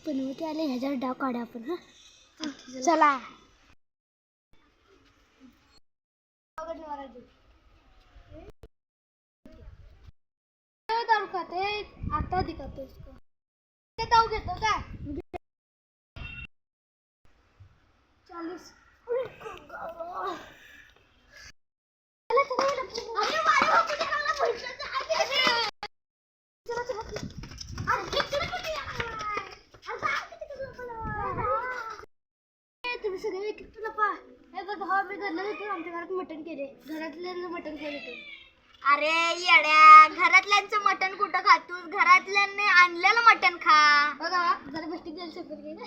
बनवते आले ह्याच्यावर डाव काढा आपण. हा चला दारू खाते आता दिखाते इसको. ते दारू घेतो काय 40. तुम्ही सगळे तुला पा हे बघ भावा मी घरला येतो आमच्या घरात मटण केले घरातल्यांचं मटण खायला. अरे येड्या घरातल्यांचं मटण कुठं खातोस घरातल्यांनी आणलेलं मटण खा. बघा जरा गोष्टी द्यायला शकत घे ना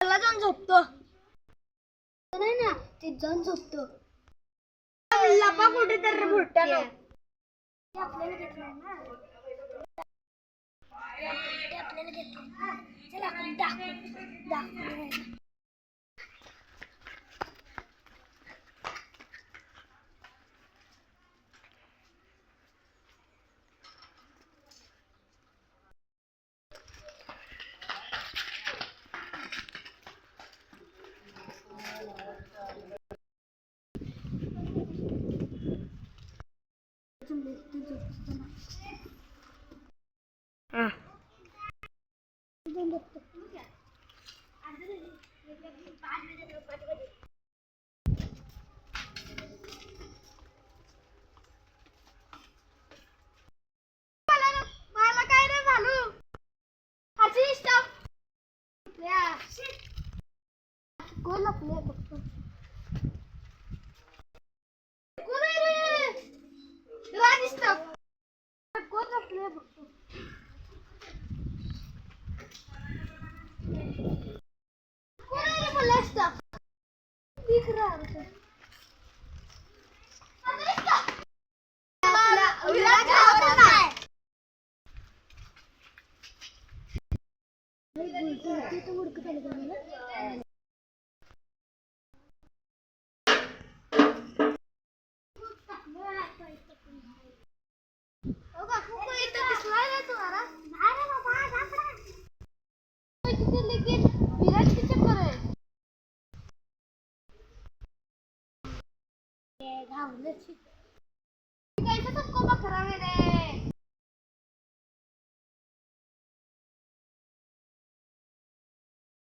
त्याला जाऊन झोपतो नाही ना ते जाऊन झोपतो लपा कुठे तर भुट्ट्याला आपल्याला घेतलंय ना आपल्याला घेतलंय ना चला आपण दाखवू मला काय रे झालं कोण आपल्या बघतो कोण आपल्या बघतो कैसे सबको बकरा मेरे